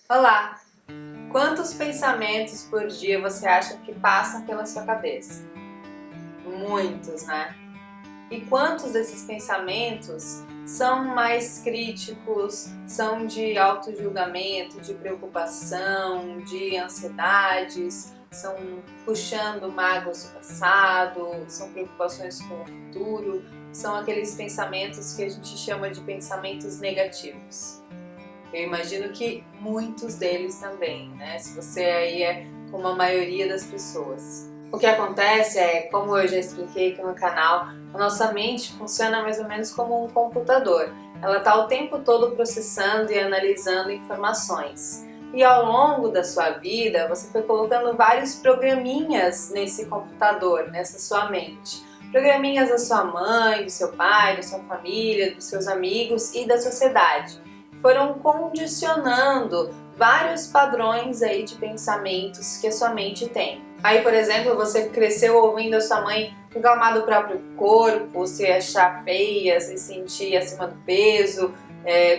Olá! Quantos pensamentos por dia você acha que passam pela sua cabeça? Muitos, né? E quantos desses pensamentos são mais críticos, são de autojulgamento, de preocupação, de ansiedades, são puxando mágoas do passado, são preocupações com o futuro, são aqueles pensamentos que a gente chama de pensamentos negativos. Eu imagino que muitos deles também, né? Se você aí é como a maioria das pessoas. O que acontece é, como eu já expliquei aqui no canal, a nossa mente funciona mais ou menos como um computador. Ela está o tempo todo processando e analisando informações. E ao longo da sua vida, você foi colocando vários programinhas nesse computador, nessa sua mente. Programinhas da sua mãe, do seu pai, da sua família, dos seus amigos e da sociedade. Foram condicionando vários padrões aí de pensamentos que a sua mente tem. Aí, por exemplo, você cresceu ouvindo a sua mãe reclamar do próprio corpo, se achar feia, se sentir acima do peso,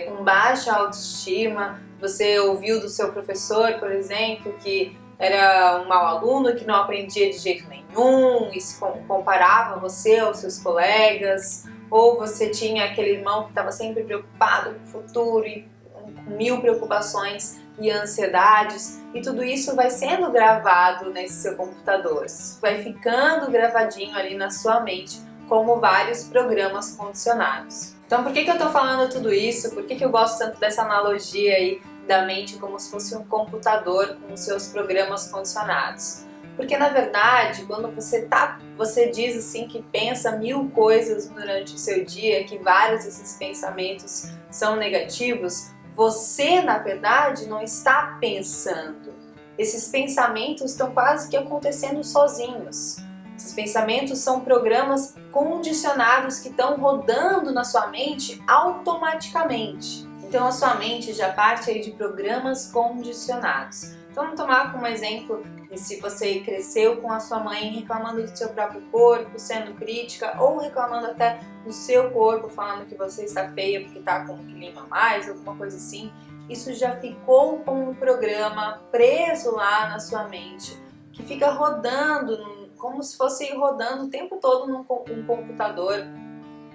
com baixa autoestima. Você ouviu do seu professor, por exemplo, que era um mau aluno, que não aprendia de jeito nenhum e se comparava você aos seus colegas. Ou você tinha aquele irmão que estava sempre preocupado com o futuro e com mil preocupações e ansiedades, e tudo isso vai sendo gravado nesse seu computador, vai ficando gravadinho ali na sua mente como vários programas condicionados. Então por que eu estou falando tudo isso? Por que eu gosto tanto dessa analogia aí da mente como se fosse um computador com os seus programas condicionados? Porque na verdade, quando você diz assim que pensa mil coisas durante o seu dia, que vários desses pensamentos são negativos, você na verdade não está pensando. Esses pensamentos estão quase que acontecendo sozinhos. Esses pensamentos são programas condicionados que estão rodando na sua mente automaticamente. Então a sua mente já parte aí de programas condicionados. Então vamos tomar como exemplo, se você cresceu com a sua mãe reclamando do seu próprio corpo, sendo crítica, ou reclamando até do seu corpo, falando que você está feia porque está com um quilinho a mais, alguma coisa assim, isso já ficou como um programa preso lá na sua mente, que fica rodando, como se fosse rodando o tempo todo num computador,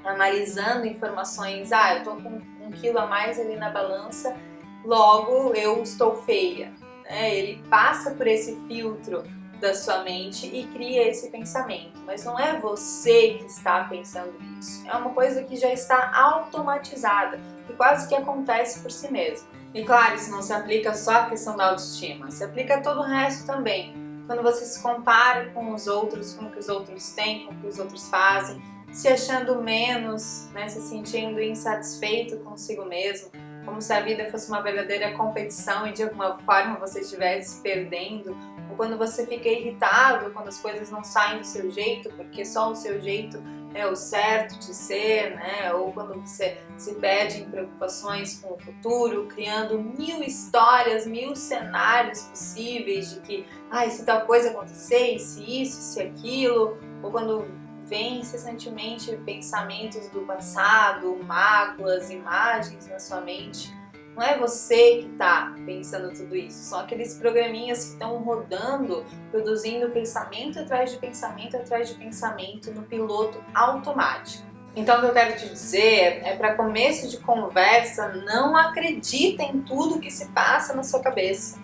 analisando informações. Eu estou com um quilo a mais ali na balança, logo eu estou feia. Ele passa por esse filtro da sua mente e cria esse pensamento, mas não é você que está pensando isso, é uma coisa que já está automatizada, que quase que acontece por si mesmo. E claro, isso não se aplica só à questão da autoestima, se aplica a todo o resto também. Quando você se compara com os outros, com o que os outros têm, com o que os outros fazem, se achando menos, né, se sentindo insatisfeito consigo mesmo, como se a vida fosse uma verdadeira competição e de alguma forma você estivesse perdendo, ou quando você fica irritado quando as coisas não saem do seu jeito, porque só o seu jeito é o certo de ser, né? Ou quando você se perde em preocupações com o futuro, criando mil histórias, mil cenários possíveis de que, se tal coisa acontecer, se isso, se aquilo, ou quando vem incessantemente pensamentos do passado, mágoas, imagens na sua mente. Não é você que está pensando tudo isso, são aqueles programinhas que estão rodando, produzindo pensamento atrás de pensamento atrás de pensamento no piloto automático. Então o que eu quero te dizer é, para começo de conversa, não acredita em tudo que se passa na sua cabeça.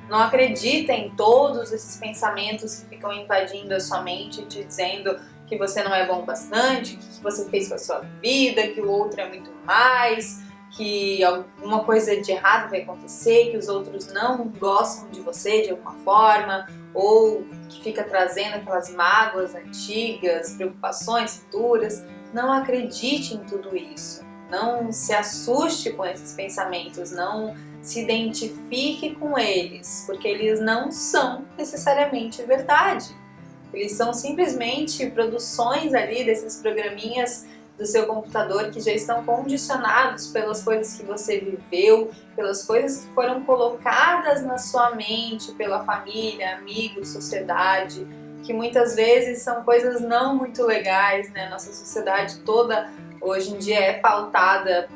Não acredita em todos esses pensamentos que ficam invadindo a sua mente, te dizendo que você não é bom bastante, que o que você fez com a sua vida, que o outro é muito mais, que alguma coisa de errado vai acontecer, que os outros não gostam de você de alguma forma, ou que fica trazendo aquelas mágoas antigas, preocupações futuras. Não acredite em tudo isso. Não se assuste com esses pensamentos, não se identifique com eles, porque eles não são necessariamente verdade. Eles são simplesmente produções ali desses programinhas do seu computador que já estão condicionados pelas coisas que você viveu, pelas coisas que foram colocadas na sua mente pela família, amigos, sociedade, que muitas vezes são coisas não muito legais, né? Nossa sociedade toda hoje em dia é pautada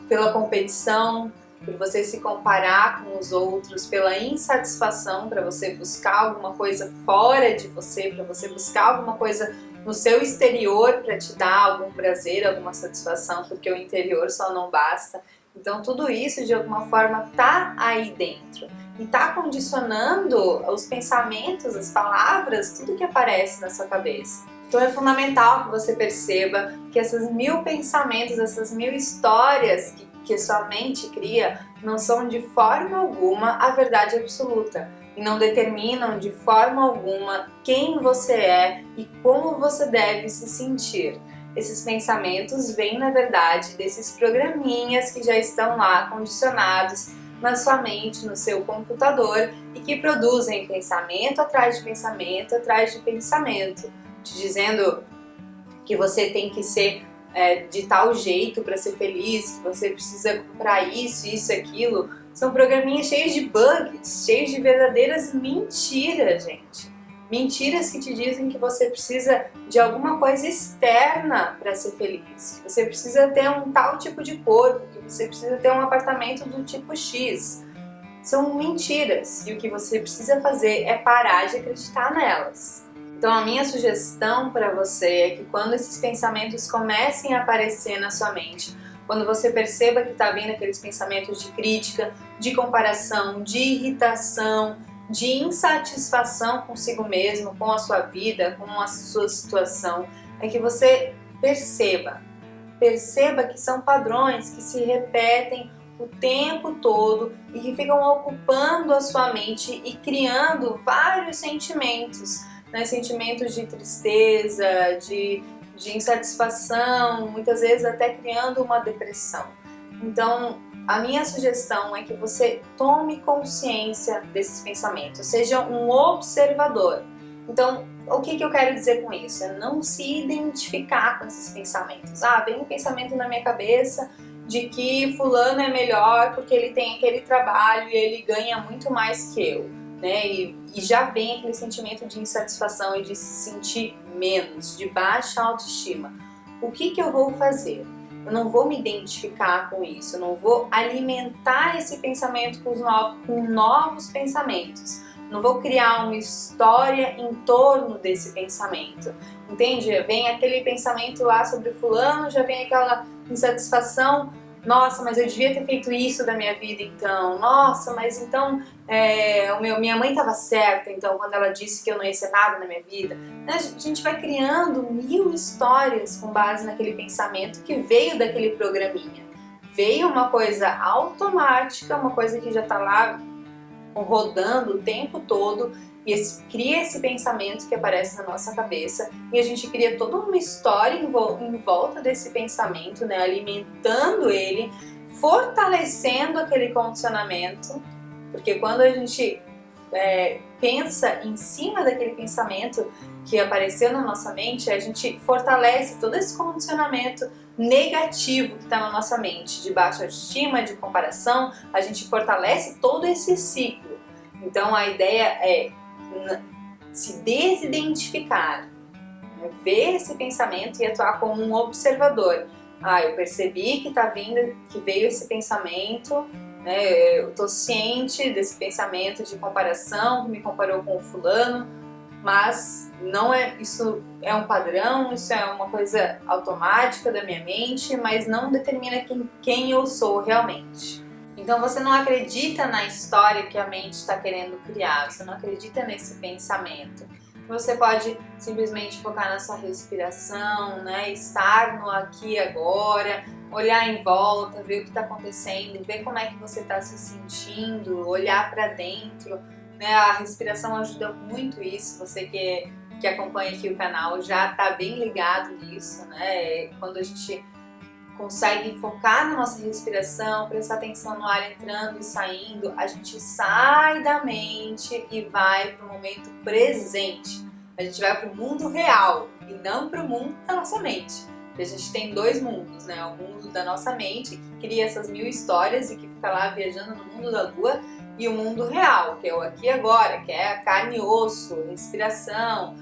pela competição, por você se comparar com os outros, pela insatisfação para você buscar alguma coisa fora de você, para você buscar alguma coisa no seu exterior para te dar algum prazer, alguma satisfação, porque o interior só não basta. Então tudo isso de alguma forma tá aí dentro e tá condicionando os pensamentos, as palavras, tudo que aparece na sua cabeça. Então é fundamental que você perceba que esses 1000 pensamentos, essas 1000 histórias que sua mente cria não são de forma alguma a verdade absoluta e não determinam de forma alguma quem você é e como você deve se sentir. Esses pensamentos vêm, na verdade, desses programinhas que já estão lá condicionados na sua mente, no seu computador e que produzem pensamento atrás de pensamento atrás de pensamento, te dizendo que você tem que ser de tal jeito para ser feliz, que você precisa comprar isso, aquilo. São programinhas cheios de bugs, cheios de verdadeiras mentiras, gente. Mentiras que te dizem que você precisa de alguma coisa externa para ser feliz, que você precisa ter um tal tipo de corpo, que você precisa ter um apartamento do tipo X. São mentiras e o que você precisa fazer é parar de acreditar nelas. Então a minha sugestão para você é que quando esses pensamentos comecem a aparecer na sua mente, quando você perceba que está vindo aqueles pensamentos de crítica, de comparação, de irritação, de insatisfação consigo mesmo, com a sua vida, com a sua situação, é que você perceba que são padrões que se repetem o tempo todo e que ficam ocupando a sua mente e criando vários sentimentos, né? Sentimentos de tristeza, de insatisfação, muitas vezes até criando uma depressão. Então, a minha sugestão é que você tome consciência desses pensamentos, seja um observador. Então, o que eu quero dizer com isso? É não se identificar com esses pensamentos. Vem um pensamento na minha cabeça de que fulano é melhor porque ele tem aquele trabalho e ele ganha muito mais que eu, né? E já vem aquele sentimento de insatisfação e de se sentir menos, de baixa autoestima. O que eu vou fazer? Eu não vou me identificar com isso, eu não vou alimentar esse pensamento com novos pensamentos. Não vou criar uma história em torno desse pensamento, entende? Vem aquele pensamento lá sobre fulano, já vem aquela insatisfação. Nossa, mas eu devia ter feito isso da minha vida então. Nossa, mas então minha mãe estava certa então quando ela disse que eu não ia ser nada na minha vida. A gente vai criando 1000 histórias com base naquele pensamento que veio daquele programinha. Veio uma coisa automática, uma coisa que já está lá rodando o tempo todo e cria esse pensamento que aparece na nossa cabeça e a gente cria toda uma história em volta desse pensamento, né, alimentando ele, fortalecendo aquele condicionamento, porque quando a gente pensa em cima daquele pensamento que apareceu na nossa mente, a gente fortalece todo esse condicionamento negativo que está na nossa mente, de baixa autoestima, de comparação, a gente fortalece todo esse ciclo. Então a ideia é se desidentificar, né? Ver esse pensamento e atuar como um observador. Eu percebi que veio esse pensamento, né? Eu estou ciente desse pensamento de comparação, que me comparou com o fulano, mas isso é um padrão, isso é uma coisa automática da minha mente, mas não determina quem eu sou realmente. Então você não acredita na história que a mente está querendo criar, você não acredita nesse pensamento. Você pode simplesmente focar na sua respiração, né? Estar no aqui e agora, olhar em volta, ver o que está acontecendo, ver como é que você está se sentindo, olhar para dentro. A respiração ajuda muito isso, você que acompanha aqui o canal já está bem ligado nisso, né? Quando a gente consegue focar na nossa respiração, prestar atenção no ar entrando e saindo, a gente sai da mente e vai para o momento presente. A gente vai para o mundo real e não para o mundo da nossa mente. A gente tem 2 mundos, né? O mundo da nossa mente, que cria essas 1000 histórias e que fica lá viajando no mundo da lua, e o mundo real, que é o aqui e agora, que é a carne e osso, respiração,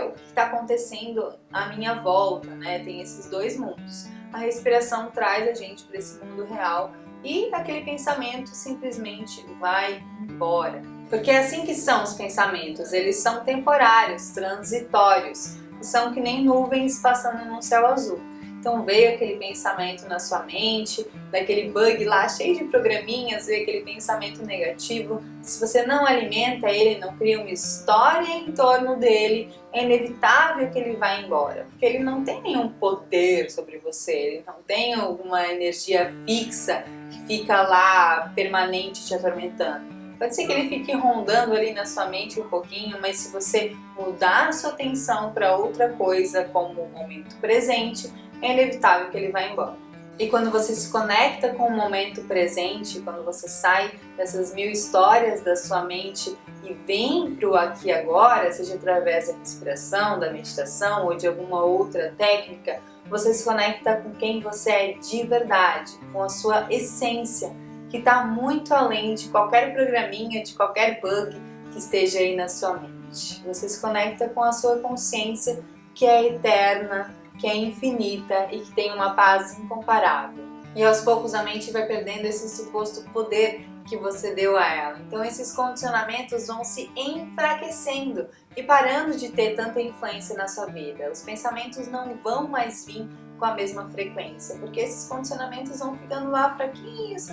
o que está acontecendo à minha volta, né? Tem esses 2 mundos. A respiração traz a gente para esse mundo real e aquele pensamento simplesmente vai embora. Porque é assim que são os pensamentos, eles são temporários, transitórios, são que nem nuvens passando num céu azul. Então veio aquele pensamento na sua mente, daquele bug lá cheio de programinhas, veio aquele pensamento negativo. Se você não alimenta ele, não cria uma história em torno dele, é inevitável que ele vá embora. Porque ele não tem nenhum poder sobre você, ele não tem alguma energia fixa que fica lá permanente te atormentando. Pode ser que ele fique rondando ali na sua mente um pouquinho, mas se você mudar a sua atenção para outra coisa, como o momento presente, é inevitável que ele vá embora. E quando você se conecta com o momento presente, quando você sai dessas 1000 histórias da sua mente e vem para o aqui e agora, seja através da respiração, da meditação ou de alguma outra técnica, você se conecta com quem você é de verdade, com a sua essência, que está muito além de qualquer programinha, de qualquer bug que esteja aí na sua mente. Você se conecta com a sua consciência, que é eterna, que é infinita e que tem uma paz incomparável. E aos poucos a mente vai perdendo esse suposto poder que você deu a ela. Então esses condicionamentos vão se enfraquecendo e parando de ter tanta influência na sua vida. Os pensamentos não vão mais vir com a mesma frequência, porque esses condicionamentos vão ficando lá fraquinhos,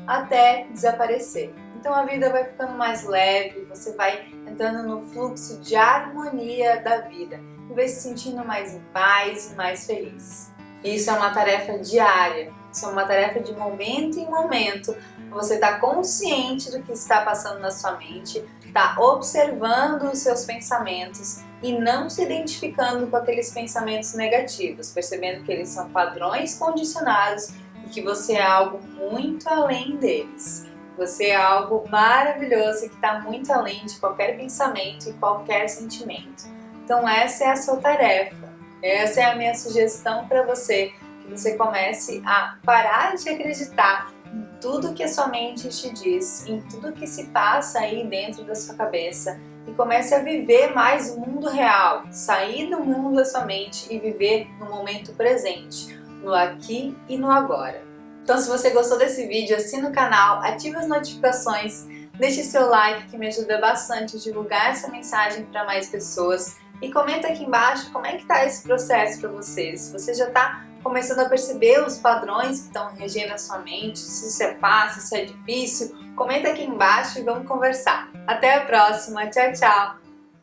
até desaparecer. Então a vida vai ficando mais leve, você vai entrando no fluxo de harmonia da vida e vai se sentindo mais em paz e mais feliz. Isso é uma tarefa diária, isso é uma tarefa de momento em momento. Você está consciente do que está passando na sua mente, está observando os seus pensamentos e não se identificando com aqueles pensamentos negativos, percebendo que eles são padrões condicionados e que você é algo muito além deles. Você é algo maravilhoso e que está muito além de qualquer pensamento e qualquer sentimento. Então essa é a sua tarefa, essa é a minha sugestão para você, que você comece a parar de acreditar em tudo que a sua mente te diz, em tudo que se passa aí dentro da sua cabeça e comece a viver mais o mundo real, sair do mundo da sua mente e viver no momento presente, no aqui e no agora. Então se você gostou desse vídeo, assina o canal, ative as notificações, deixe seu like que me ajuda bastante a divulgar essa mensagem para mais pessoas. E comenta aqui embaixo como é que está esse processo para vocês. Se você já está começando a perceber os padrões que estão regendo a sua mente, se isso é fácil, se é difícil, comenta aqui embaixo e vamos conversar. Até a próxima, tchau, tchau!